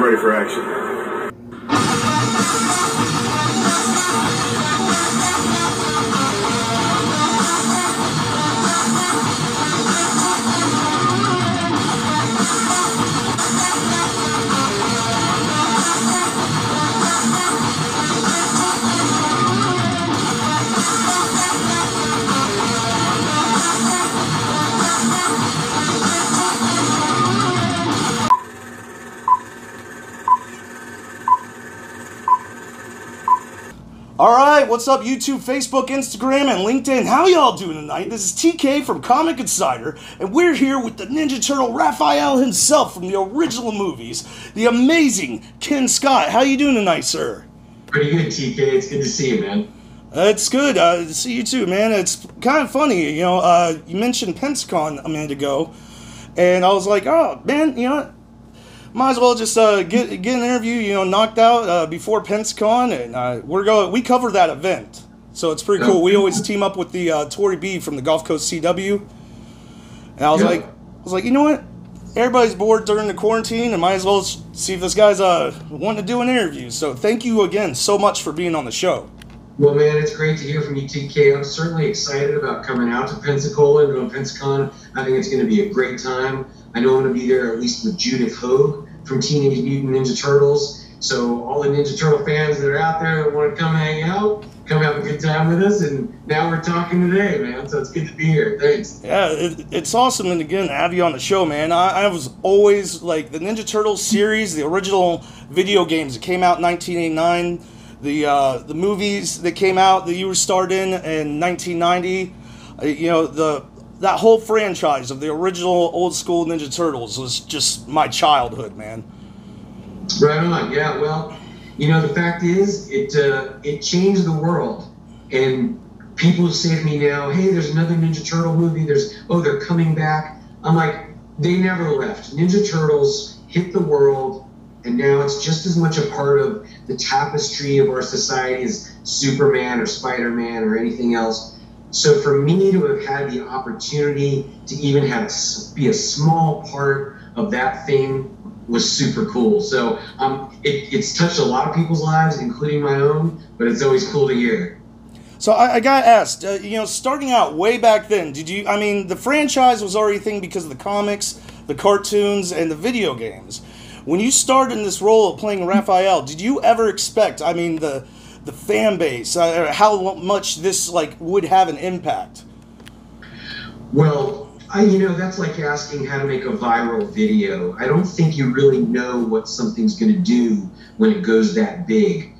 ready for action. Alright, what's up YouTube, Facebook, Instagram, and LinkedIn? How y'all doing tonight? This is TK from Comic Insider, and we're here with the Ninja Turtle Raphael himself from the original movies, the amazing Kenn Scott. How you doing tonight, sir? Pretty good, TK. It's good to see you, man. It's good to see you too, man. It's kind of funny, you know, you mentioned PensaCon a minute ago, and I was like, oh, man, you know, might as well just get an interview, you know, knocked out before PensaCon, and we cover that event, so it's pretty cool. We always team up with the Tory B from the Gulf Coast CW, and I was like, you know what? Everybody's bored during the quarantine, and might as well see if this guy's wanting to do an interview. So thank you again so much for being on the show. Well, man, it's great to hear from you, TK. I'm certainly excited about coming out to Pensacola and doing PensaCon. I think it's going to be a great time. I know I'm going to be there at least with Judith Hogue from Teenage Mutant Ninja Turtles. So all the Ninja Turtle fans that are out there that want to come hang out, come have a good time with us. And now we're talking today, man. So it's good to be here. Thanks. Yeah, it's awesome, and again, to have you on the show, man. I was always like the Ninja Turtles series, the original video games that came out in 1989, the movies that came out that you were starred in 1990. You know, that whole franchise of the original old school Ninja Turtles was just my childhood, man. Right on. Yeah. Well, you know, the fact is, it changed the world, and people say to me now, "Hey, there's another Ninja Turtle movie. They're coming back." I'm like, they never left. Ninja Turtles hit the world, and now it's just as much a part of the tapestry of our society as Superman or Spider-Man or anything else. So for me to have had the opportunity to even be a small part of that thing was super cool. So it's touched a lot of people's lives, including my own, but it's always cool to hear. So I got asked, you know, starting out way back then, I mean, the franchise was already a thing because of the comics, the cartoons, and the video games. When you started in this role of playing Raphael, did you ever expect, I mean, the fan base, how much this would have an impact? Well, you know, that's like asking how to make a viral video. I don't think you really know what something's going to do when it goes that big.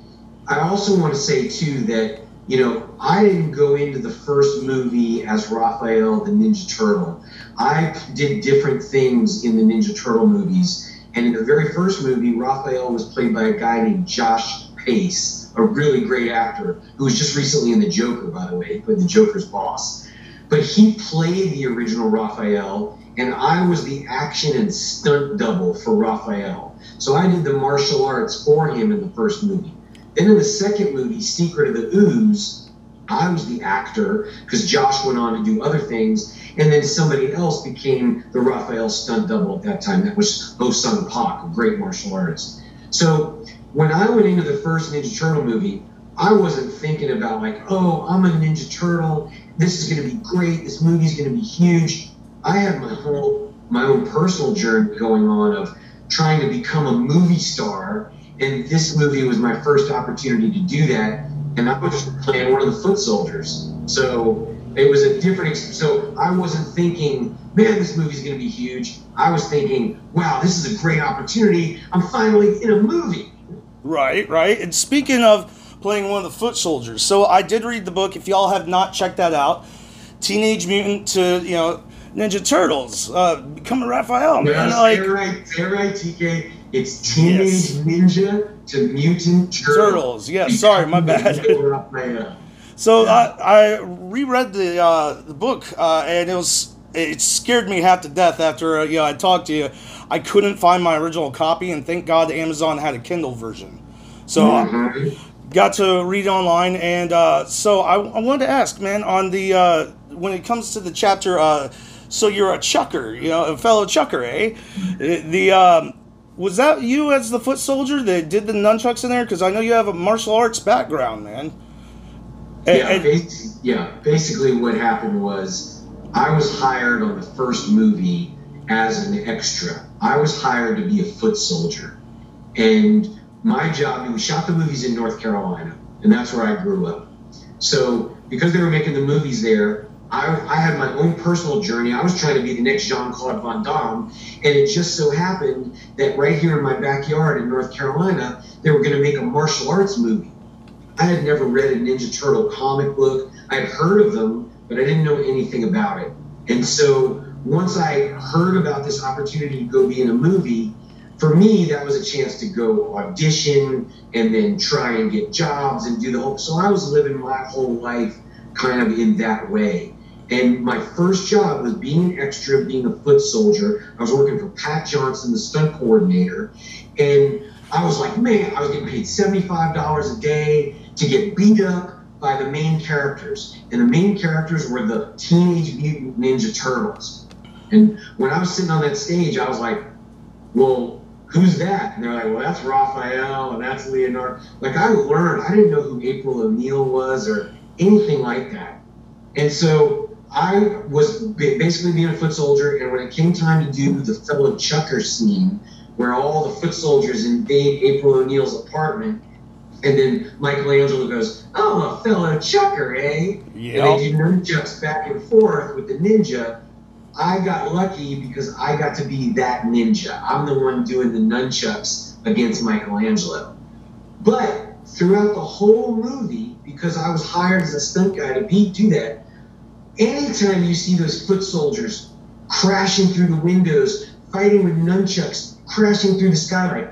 I also want to say too that, you know, I didn't go into the first movie as Raphael the Ninja Turtle. I did different things in the Ninja Turtle movies, and in the very first movie, Raphael was played by a guy named Josh Pace, a really great actor who was just recently in The Joker, by the way. He played the Joker's boss. But he played the original Raphael, and I was the action and stunt double for Raphael. So I did the martial arts for him in the first movie. Then in the second movie, Secret of the Ooze, I was the actor because Josh went on to do other things, and then somebody else became the Raphael stunt double at that time. That was Oh Sun Pak, a great martial artist. So when I went into the first Ninja Turtle movie, I wasn't thinking about like, oh, I'm a Ninja Turtle. This is going to be great. This movie's going to be huge. I had my own personal journey going on of trying to become a movie star, and this movie was my first opportunity to do that. And I was playing one of the foot soldiers. So it was a different. So I wasn't thinking, man, this movie's going to be huge. I was thinking, wow, this is a great opportunity. I'm finally in a movie. Right, right. And speaking of playing one of the foot soldiers, so I did read the book. If y'all have not checked that out, Teenage Mutant to, you know, Ninja Turtles, becoming Raphael, man. Yes, Like, you're right, TK. It's Teenage Ninja to Mutant Turtles. Yeah, sorry, my bad. So I reread the book, and it scared me half to death after you know, I talked to you. I couldn't find my original copy, and thank God Amazon had a Kindle version. So got to read online, and so I wanted to ask, man, on the when it comes to the chapter, so you're a chucker, you know, a fellow chucker, eh? was that you as the foot soldier that did the nunchucks in there? Because I know you have a martial arts background, man. Basically what happened was I was hired on the first movie as an extra. I was hired to be a foot soldier. And my job, we shot the movies in North Carolina, and that's where I grew up. So because they were making the movies there, I had my own personal journey. I was trying to be the next Jean-Claude Van Damme, and it just so happened that right here in my backyard in North Carolina, they were going to make a martial arts movie. I had never read a Ninja Turtle comic book. I had heard of them, but I didn't know anything about it. And so once I heard about this opportunity to go be in a movie, for me, that was a chance to go audition and then try and get jobs and do the whole. So I was living my whole life kind of in that way. And my first job was being an extra, being a foot soldier. I was working for Pat Johnson, the stunt coordinator. And I was like, man, I was getting paid $75 a day to get beat up by the main characters. And the main characters were the Teenage Mutant Ninja Turtles. And when I was sitting on that stage, I was like, well, who's that? And they're like, well, that's Raphael and that's Leonardo. Like, I learned, I didn't know who April O'Neil was or anything like that. And so I was basically being a foot soldier, and when it came time to do the fellow Chucker scene, where all the foot soldiers invade April O'Neil's apartment, and then Michelangelo goes, oh, a fellow Chucker, eh? Yep. And they do nunchucks back and forth with the ninja. I got lucky because I got to be that ninja. I'm the one doing the nunchucks against Michelangelo. But throughout the whole movie, because I was hired as a stunt guy to do that, anytime you see those foot soldiers crashing through the windows, fighting with nunchucks, crashing through the skylight,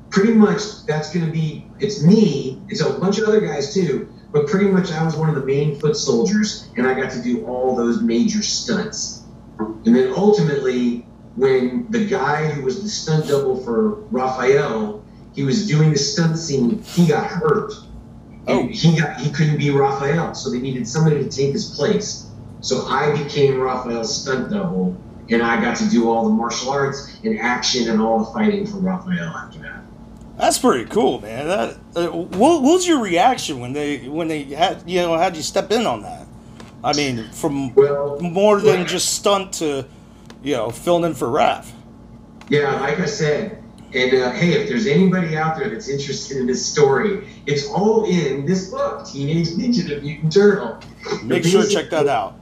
pretty much that's going to be, it's me, it's a bunch of other guys too, but pretty much I was one of the main foot soldiers, and I got to do all those major stunts. And then ultimately, when the guy who was the stunt double for Raphael, he was doing the stunt scene, he got hurt. And he couldn't be Raphael, so they needed somebody to take his place. So I became Raphael's stunt double, and I got to do all the martial arts and action and all the fighting for Raphael after that. That's pretty cool, man. What was your reaction when they had you step in on that? I mean, from more than just stunt to, filling in for Raph. Yeah, like I said, and hey, if there's anybody out there that's interested in this story, it's all in this book, Teenage Ninja Mutant Turtle. Make sure to check that out.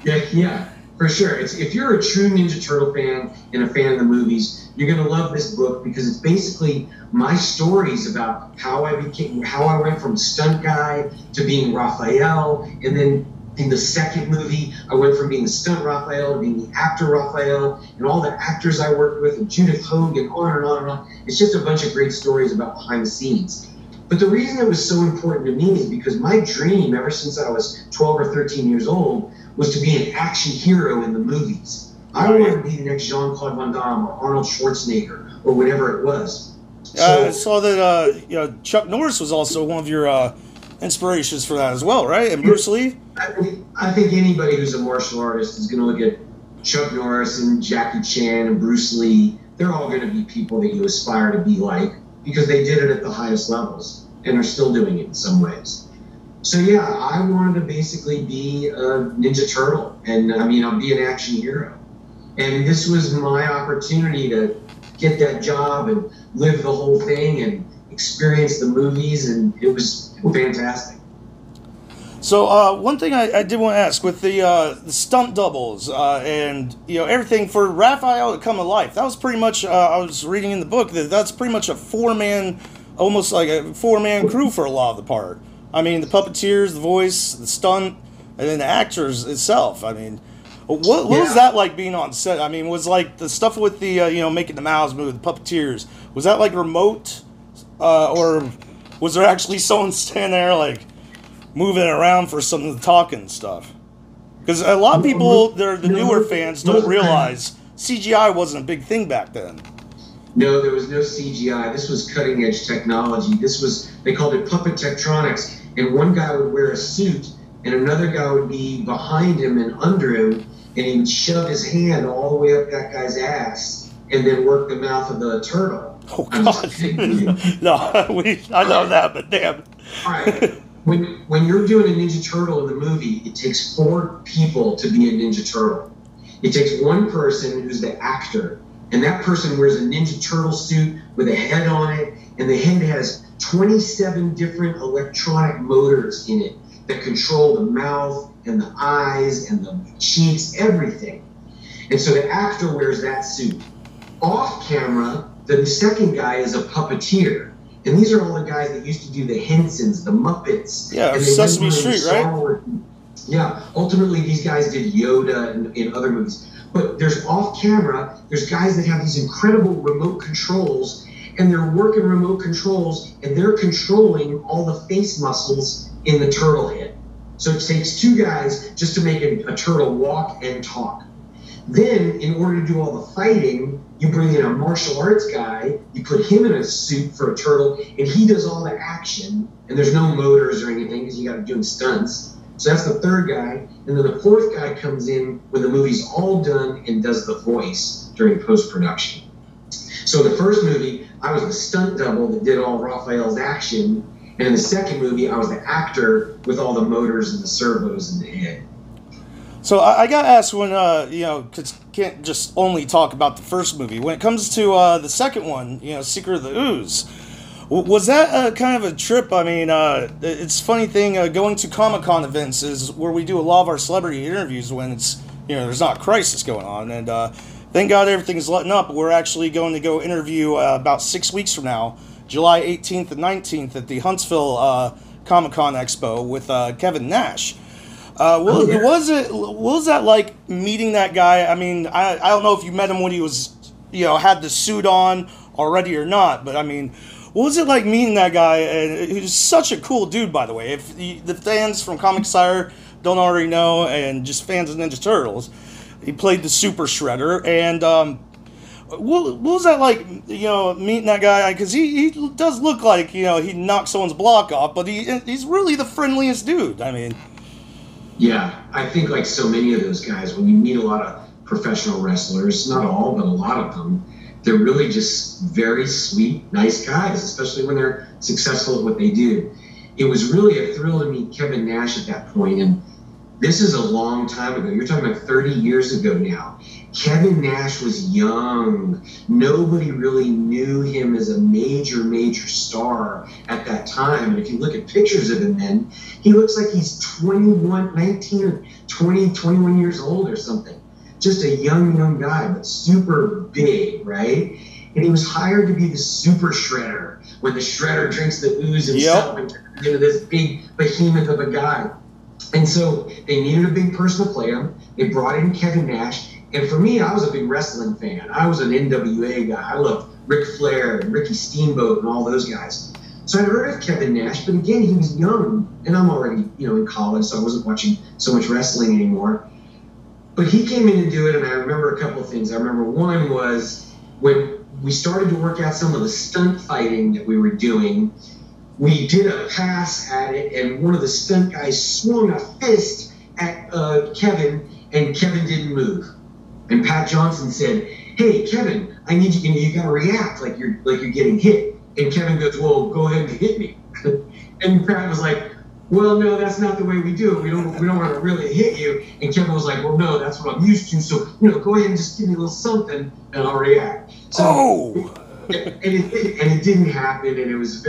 Yeah, for sure. If you're a true Ninja Turtle fan and a fan of the movies, you're gonna love this book because it's basically my stories about how I went from stunt guy to being Raphael, and then in the second movie, I went from being the stunt Raphael to being the actor Raphael, and all the actors I worked with, and Judith Hogue, and on and on and on. It's just a bunch of great stories about behind the scenes. But the reason it was so important to me is because my dream, ever since I was 12 or 13 years old, was to be an action hero in the movies. I wanted to be the next Jean-Claude Van Damme or Arnold Schwarzenegger or whatever it was. I saw that Chuck Norris was also one of your inspirations for that as well, right? And Bruce Lee? I think anybody who's a martial artist is going to look at Chuck Norris and Jackie Chan and Bruce Lee. They're all going to be people that you aspire to be like because they did it at the highest levels and are still doing it in some ways. So yeah, I wanted to basically be a Ninja Turtle, and I'll be an action hero. And this was my opportunity to get that job and live the whole thing and experience the movies, and it was fantastic. So one thing I did want to ask with the stunt doubles and everything for Raphael to come to life, that was pretty much I was reading in the book that's pretty much almost like a four-man crew for a lot of the part. I mean, the puppeteers, the voice, the stunt, and then the actors itself. I mean, what was that like being on set? I mean, was like the stuff with the making the mouths move, the puppeteers, was that like remote, or was there actually someone standing there like moving it around for some of the talking stuff? Because a lot of people, the newer fans, don't realize CGI wasn't a big thing back then. No, there was no CGI. This was cutting edge technology. They called it puppet tectronics. And one guy would wear a suit, and another guy would be behind him and under him, and he would shove his hand all the way up that guy's ass, and then work the mouth of the turtle. Oh God! No, I know that, but damn. All right. When you're doing a Ninja Turtle in the movie, it takes 4 people to be a Ninja Turtle. It takes one person who's the actor, and that person wears a Ninja Turtle suit with a head on it, and the head has 27 different electronic motors in it that control the mouth and the eyes and the cheeks, everything. And so the actor wears that suit. Off camera, the second guy is a puppeteer. And these are all the guys that used to do the Hensons, the Muppets. Yeah, Sesame Street, right? Yeah, ultimately these guys did Yoda in other movies. But there's off camera, there's guys that have these incredible remote controls, and they're working remote controls, and they're controlling all the face muscles in the turtle head. So it takes 2 guys just to make a turtle walk and talk. Then, in order to do all the fighting, you bring in a martial arts guy, you put him in a suit for a turtle, and he does all the action, and there's no motors or anything because you got to do stunts. So that's the 3rd guy, and then the 4th guy comes in when the movie's all done and does the voice during post-production. So in the first movie, I was the stunt double that did all Raphael's action, and in the second movie, I was the actor with all the motors and the servos in the head. So I got asked when, because can't just only talk about the first movie. When it comes to the second one, Secret of the Ooze, was that kind of a trip? I mean, it's a funny thing, going to Comic-Con events is where we do a lot of our celebrity interviews when it's, there's not a crisis going on. And thank God everything's letting up. We're actually going to go interview about 6 weeks from now, July 18th and 19th at the Huntsville Comic-Con Expo with Kevin Nash. What was that like meeting that guy? I mean, I don't know if you met him when he was, had the suit on already or not, but I mean, what was it like meeting that guy? And he's such a cool dude, by the way. If the fans from Comic Sire don't already know, and just fans of Ninja Turtles, he played the Super Shredder. And what was that like, meeting that guy? Because he does look like, he'd knock someone's block off, but he's really the friendliest dude. I mean... Yeah, I think like so many of those guys, when you meet a lot of professional wrestlers, not all, but a lot of them, they're really just very sweet, nice guys, especially when they're successful at what they do. It was really a thrill to meet Kevin Nash at that point, and this is a long time ago. You're talking about 30 years ago now. Kevin Nash was young. Nobody really knew him as a major, major star at that time. And if you look at pictures of him then, he looks like he's 19 or 20, 21 years old or something. Just a young guy, but super big, right? And he was hired to be the Super Shredder when the Shredder drinks the ooze himself and turns into this big behemoth of a guy. And so they needed a big person to play him. They brought in Kevin Nash. And for me, I was a big wrestling fan. I was an NWA guy. I loved Ric Flair and Ricky Steamboat and all those guys. So I'd heard of Kevin Nash, but again, he was young. And I'm already, in college, so I wasn't watching so much wrestling anymore. But he came in to do it, and I remember a couple of things. I remember one was when we started to work out some of the stunt fighting that we were doing, we did a pass at it, and one of the stunt guys swung a fist at Kevin, and Kevin didn't move. And Pat Johnson said, "Hey, Kevin, I need you. You got to react like you're getting hit." And Kevin goes, "Well, go ahead and hit me." And Pat was like, "Well, no, that's not the way we do it. We don't want to really hit you." And Kevin was like, "Well, no, that's what I'm used to. So go ahead and just give me a little something, and I'll react." So, and it didn't happen, and it was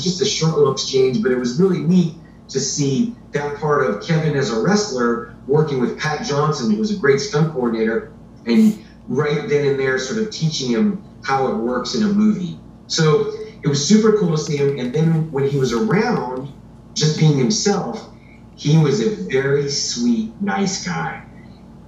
just a short little exchange, but it was really neat to see that part of Kevin as a wrestler working with Pat Johnson, who was a great stunt coordinator, and right then and there sort of teaching him how it works in a movie. So it was super cool to see him. And then when he was around, just being himself, he was a very sweet, nice guy.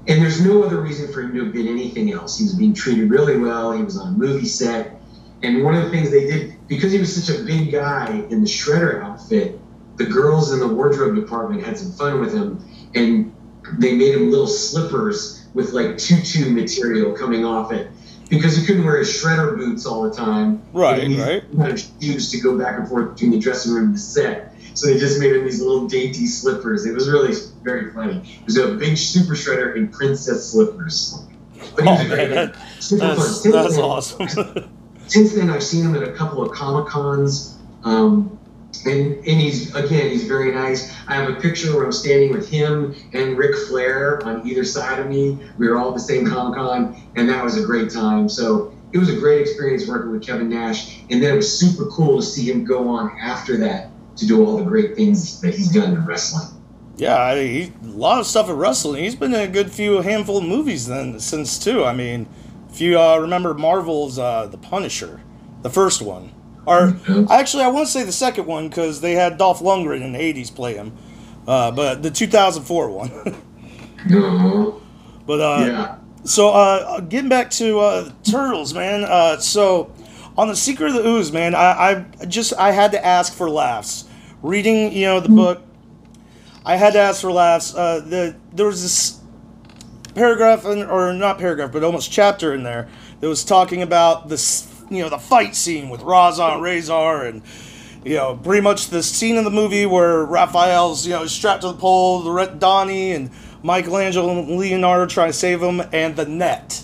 And there's no other reason for him to have been anything else. He was being treated really well. He was on a movie set. And one of the things they did, because he was such a big guy in the Shredder outfit, the girls in the wardrobe department had some fun with him, and they made him little slippers with like tutu material coming off it, because he couldn't wear his Shredder boots all the time. Right. He had shoes to go back and forth between the dressing room and the set. So they just made him these little dainty slippers. It was really very funny. It was a big Super Shredder in princess slippers. But he was a great guy. Super fun. That's awesome. Since then, I've seen him at a couple of Comic-Cons. And he's very nice. I have a picture where I'm standing with him and Ric Flair on either side of me. We were all at the same Comic-Con, and that was a great time. So it was a great experience working with Kevin Nash. And then it was super cool to see him go on after that to do all the great things that he's done in wrestling. Yeah, a lot of stuff in wrestling. He's been in a good handful of movies since too. I mean, if you remember Marvel's The Punisher, the first one. Or, actually, I want to say the second one, because they had Dolph Lundgren in the 80s play him. But the 2004 one. But, yeah. So, getting back to Turtles, man. So, on The Secret of the Ooze, man, I had to ask for laughs. Reading, the book, I had to ask for laughs. There was this paragraph, or not paragraph, but almost chapter in there that was talking about this, the fight scene with Raza and Razor, and pretty much the scene in the movie where Raphael's strapped to the pole, Donnie and Michelangelo and Leonardo trying to save him, and the net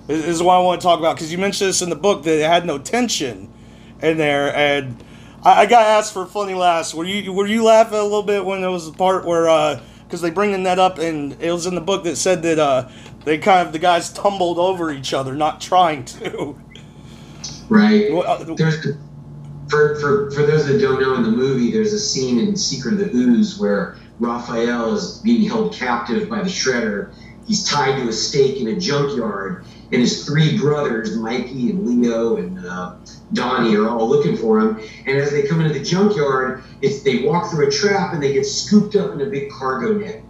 is what I want to talk about, because you mentioned this in the book that it had no tension in there, and I got asked for funny laughs. Were you laughing a little bit when there was the part where because they bring the net up, and it was in the book that said that the guys tumbled over each other, not trying to. Right. For those that don't know, in the movie, there's a scene in Secret of the Ooze where Raphael is being held captive by the Shredder. He's tied to a stake in a junkyard, and his three brothers, Mikey and Leo and Donnie, are all looking for him. And as they come into the junkyard, they walk through a trap and they get scooped up in a big cargo net.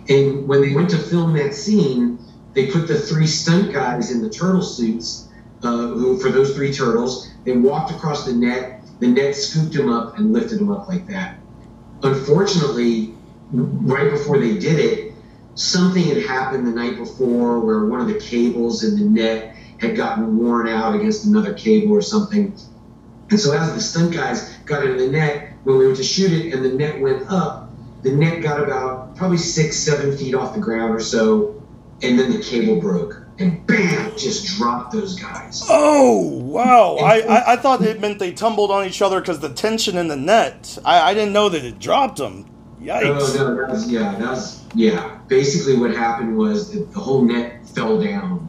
And when they went to film that scene, they put the three stunt guys in the turtle suits. For those three turtles, they walked across the net scooped them up and lifted them up like that. Unfortunately, right before they did it, something had happened the night before where one of the cables in the net had gotten worn out against another cable or something. And so as the stunt guys got into the net, when we went to shoot it and the net went up, the net got about probably 6-7 feet off the ground or so, and then the cable broke. And bam, just dropped those guys. Oh, wow. I thought it meant they tumbled on each other because the tension in the net. I didn't know that it dropped them. Yikes. No, that was basically what happened was that the whole net fell down.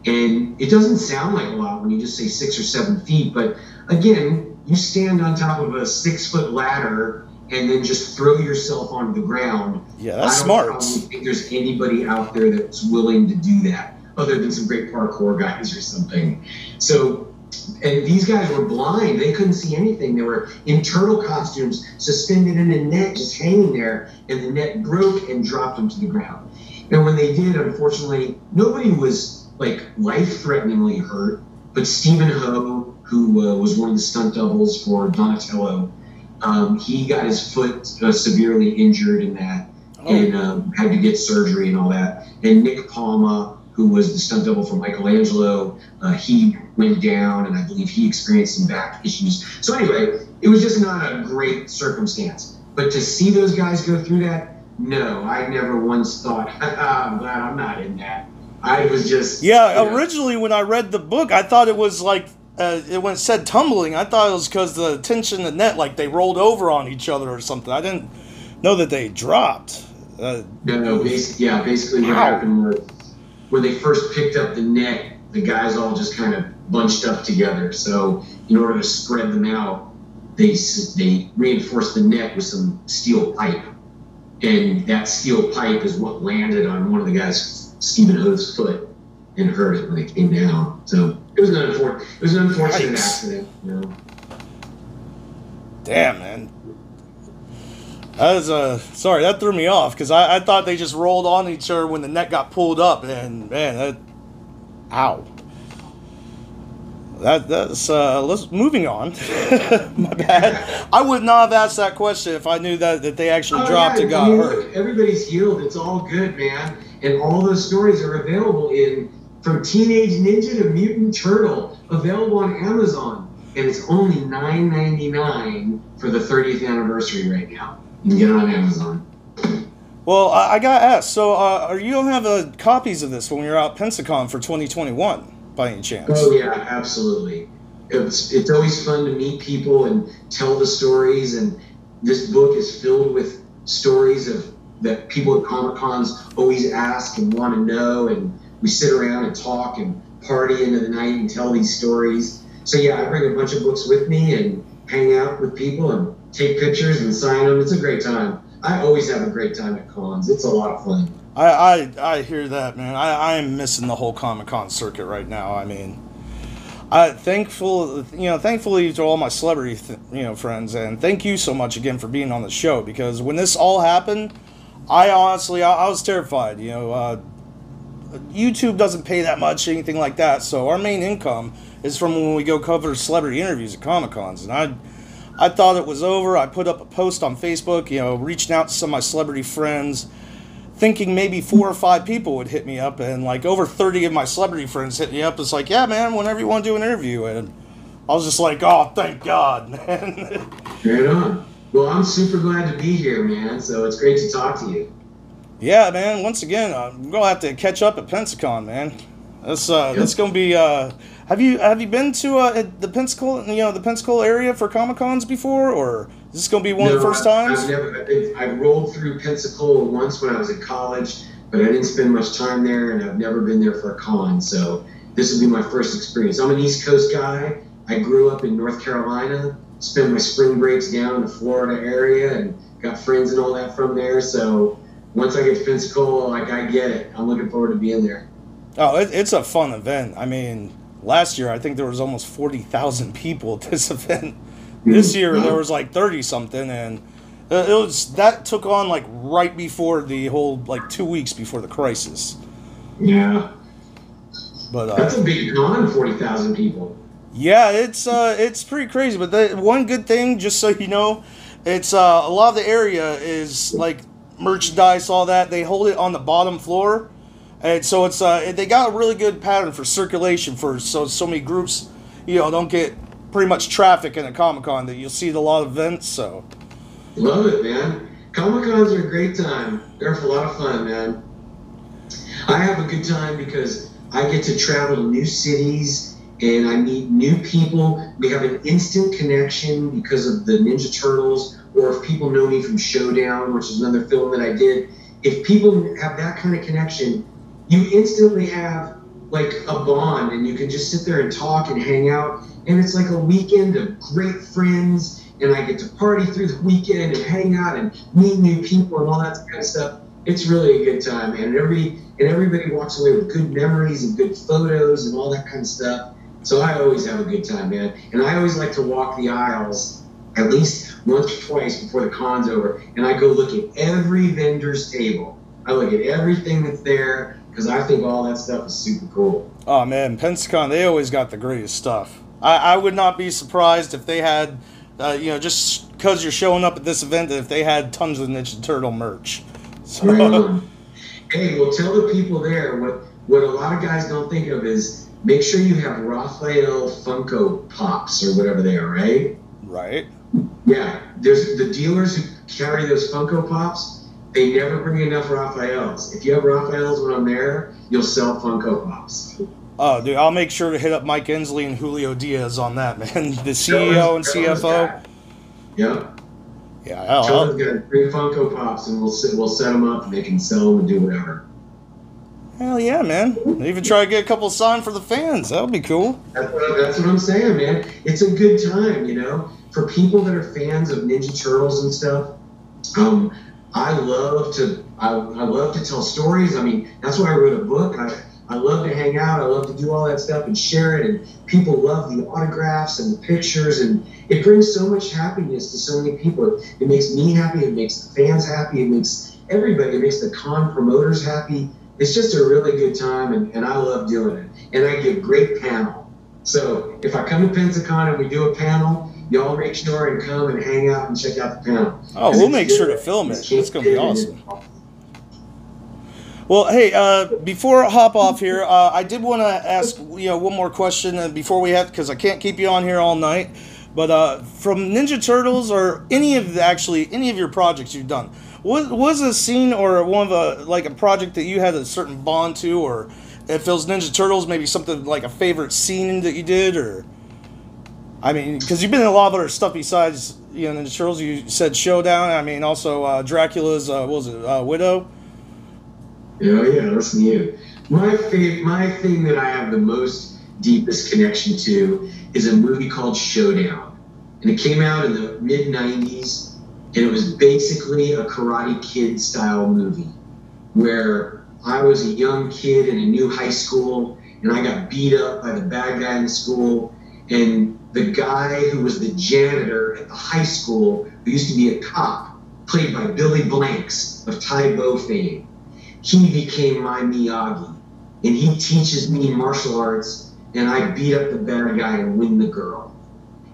And it doesn't sound like a lot when you just say 6 or 7 feet, but again, you stand on top of a 6-foot ladder and then just throw yourself onto the ground. Yeah, that's smart. I don't think there's anybody out there that's willing to do that, other than some great parkour guys or something. So, and these guys were blind. They couldn't see anything. They were in turtle costumes, suspended in a net, just hanging there, and the net broke and dropped them to the ground. And when they did, unfortunately, nobody was, life-threateningly hurt, but Stephen Ho, who was one of the stunt doubles for Donatello, he got his foot severely injured in that, and had to get surgery and all that. And Nick Palma, who was the stunt double for Michelangelo, he went down, and I believe he experienced some back issues. So anyway, it was just not a great circumstance. But to see those guys go through that, no, I never once thought, I'm glad I'm not in that. I was just... Yeah, originally when I read the book, I thought it was when it said tumbling, I thought it was because the tension in the net, they rolled over on each other or something. I didn't know that they dropped. Basically what happened was, when they first picked up the net, the guys all just kind of bunched up together. So in order to spread them out, they reinforced the net with some steel pipe. And that steel pipe is what landed on one of the guys, Stephen Ho's foot, and hurt it when it came down. So it was an unfortunate accident. Damn, man. That was, sorry, that threw me off, because I thought they just rolled on each other when the net got pulled up, and man, ow. Let's moving on. My bad. I would not have asked that question if I knew that they actually dropped and got hurt. Look, everybody's healed. It's all good, man. And all those stories are available from Teenage Ninja to Mutant Turtle, available on Amazon, and it's only $9.99 for the 30th anniversary right now. You can get it on Amazon. Well, I gotta ask. So, are you gonna have copies of this when you're out Pensacon for 2021, by any chance? Oh yeah, absolutely. It's always fun to meet people and tell the stories, and this book is filled with stories of that people at Comic Cons always ask and want to know, and we sit around and talk and party into the night and tell these stories. So yeah, I bring a bunch of books with me and hang out with people and take pictures and sign them. It's a great time. I always have a great time at cons. It's a lot of fun. I hear that, man. I am missing the whole Comic Con circuit right now. I mean, thankfully to all my celebrity, friends, and thank you so much again for being on the show, because when this all happened, I honestly, I was terrified. YouTube doesn't pay that much, anything like that, so our main income is from when we go cover celebrity interviews at Comic Cons, and I thought it was over. I put up a post on Facebook, reaching out to some of my celebrity friends, thinking maybe 4 or 5 people would hit me up, and like over 30 of my celebrity friends hit me up. It's like, yeah, man, whenever you want to do an interview, and I was just like, oh, thank God, man. Right on. Well, I'm super glad to be here, man. So it's great to talk to you. Yeah, man. Once again, I'm gonna have to catch up at Pensacon, man. That's gonna be. Have you been to the Pensacola, the Pensacola area for Comic Cons before, or is this gonna be one of the first times? I rolled through Pensacola once when I was in college, but I didn't spend much time there, and I've never been there for a con. So this will be my first experience. I'm an East Coast guy. I grew up in North Carolina, spent my spring breaks down in the Florida area, and got friends and all that from there. So once I get to Pensacola, I get it. I'm looking forward to being there. Oh, it's a fun event. I mean, last year I think there was almost 40,000 people at this event. This year there was like 30-something, and that took on like right before the whole, like 2 weeks before the crisis. Yeah. But that's a big con, 40,000 people. Yeah, it's pretty crazy. But the one good thing, just so you know, it's a lot of the area is like merchandise, all that. They hold it on the bottom floor, and so it's they got a really good pattern for circulation for so many groups, don't get pretty much traffic in a Comic-Con, that you'll see at a lot of events. So love it, man. Comic-Cons are a great time. They're a lot of fun, man. I have a good time because I get to travel to new cities and I meet new people. We have an instant connection because of the Ninja Turtles, or if people know me from Showdown, which is another film that I did. If people have that kind of connection, you instantly have like a bond, and you can just sit there and talk and hang out. And it's like a weekend of great friends, and I get to party through the weekend and hang out and meet new people and all that kind of stuff. It's really a good time, man. And everybody walks away with good memories and good photos and all that kind of stuff. So I always have a good time, man. And I always like to walk the aisles at least once or twice before the con's over, and I go look at every vendor's table. I look at everything that's there because I think all that stuff is super cool. Oh man, Pensacon, they always got the greatest stuff. I would not be surprised if they had, just because you're showing up at this event, that if they had tons of Ninja Turtle merch. So. Hey, well, tell the people there what a lot of guys don't think of is make sure you have Raphael Funko Pops or whatever they are, right? Right. Yeah, there's the dealers who carry those Funko Pops. They never bring enough Raphaels. If you have Raphaels when I'm there, you'll sell Funko Pops. Oh, dude, I'll make sure to hit up Mike Inslee and Julio Diaz on that, man. The CEO and CFO. Yeah. Yeah. Charlie's got 3 Funko Pops, and we'll set them up, and they can sell them and do whatever. Hell yeah, man. Even try to get a couple signed for the fans. That would be cool. That's what I'm saying, man. It's a good time, For people that are fans of Ninja Turtles and stuff, I love to tell stories. I mean, that's why I wrote a book. I love to hang out. I love to do all that stuff and share it. And people love the autographs and the pictures. And it brings so much happiness to so many people. It makes me happy. It makes the fans happy. It makes everybody. It makes the con promoters happy. It's just a really good time, and I love doing it. And I give great panel. So if I come to Pensacon and we do a panel, y'all make sure and come and hang out and check out the panel. Oh, we'll make sure to film it. It's going to be awesome. Well, hey, before I hop off here, I did want to ask one more question before we have, because I can't keep you on here all night. But from Ninja Turtles or any of your projects you've done, What was a scene or one of a project that you had a certain bond to, or if it was Ninja Turtles, maybe something like a favorite scene that you did, or I mean, because you've been in a lot of other stuff besides Ninja Turtles. You said Showdown. I mean, also Dracula's Widow. Yeah, listen to you. My thing that I have the most deepest connection to is a movie called Showdown, and it came out in the mid '90s, and it was basically a Karate Kid style movie where I was a young kid in a new high school, and I got beat up by the bad guy in the school, and the guy who was the janitor at the high school, who used to be a cop, played by Billy Blanks of Tai Bo fame, he became my Miyagi, and he teaches me martial arts, and I beat up the bad guy and win the girl.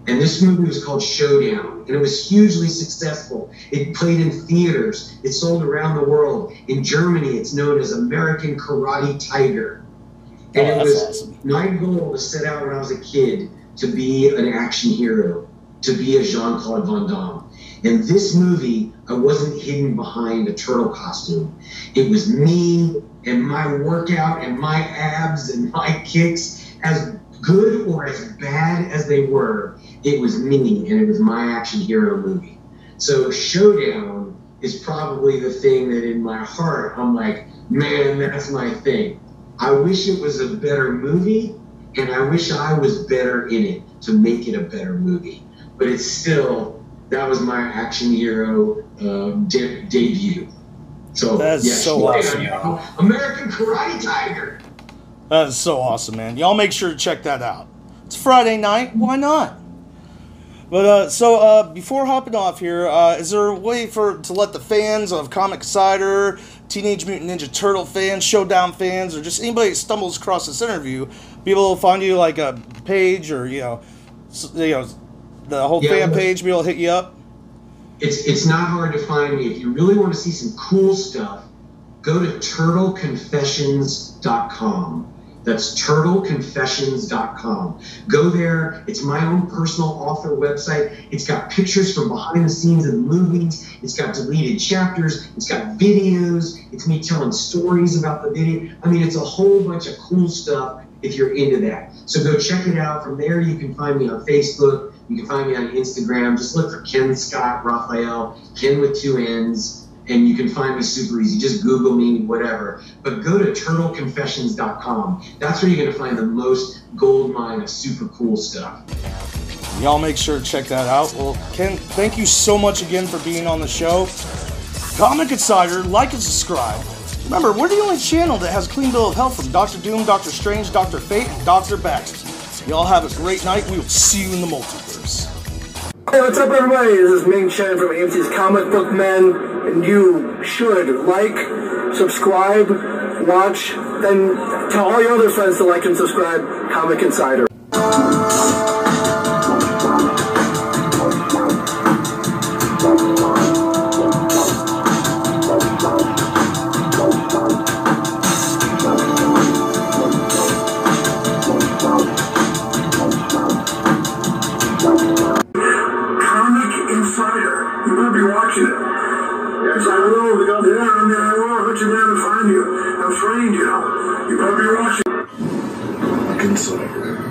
And this movie was called Showdown, and it was hugely successful. It played in theaters. It sold around the world. In Germany, it's known as American Karate Tiger. And it was awesome. My goal was set out when I was a kid to be an action hero, to be a Jean-Claude Van Damme. In this movie, I wasn't hidden behind a turtle costume. It was me and my workout and my abs and my kicks, as good or as bad as they were. It was me, and it was my action hero movie. So Showdown is probably the thing that in my heart, I'm like, man, that's my thing. I wish it was a better movie, and I wish I was better in it to make it a better movie. But it's still, that was my action hero debut. So that's so awesome. American Karate Tiger. That is so awesome, man. Y'all make sure to check that out. It's Friday night. Why not? But before hopping off here, is there a way to let the fans of Comic Insider, Teenage Mutant Ninja Turtle fans, Showdown fans, or just anybody that stumbles across this interview, be able to find you like a page or the whole fan page, be able to hit you up? It's not hard to find me. If you really want to see some cool stuff, go to turtleconfessions.com. That's turtleconfessions.com. Go there. It's my own personal author website. It's got pictures from behind the scenes of the movies. It's got deleted chapters. It's got videos. It's me telling stories about the video. I mean, it's a whole bunch of cool stuff if you're into that. So go check it out. From there, you can find me on Facebook. You can find me on Instagram. Just look for Kenn Scott Raphael, Ken with 2 N's. And you can find me super easy. Just Google me, whatever. But go to turtleconfessions.com. That's where you're going to find the most gold mine of super cool stuff. Y'all make sure to check that out. Well, Ken, thank you so much again for being on the show. Comic Insider, like and subscribe. Remember, we're the only channel that has a clean bill of health from Dr. Doom, Dr. Strange, Dr. Fate, and Dr. Baxter. Y'all have a great night. We will see you in the multiverse. Hey, what's up, everybody? This is Ming Chen from AMC's Comic Book Men, and you should like, subscribe, watch, and tell all your other friends to like and subscribe Comic Insider. You better be watching it. Yes, I will. Yeah, I will. I'll let you down and find you. I've trained you. You better be watching. Comic Insider.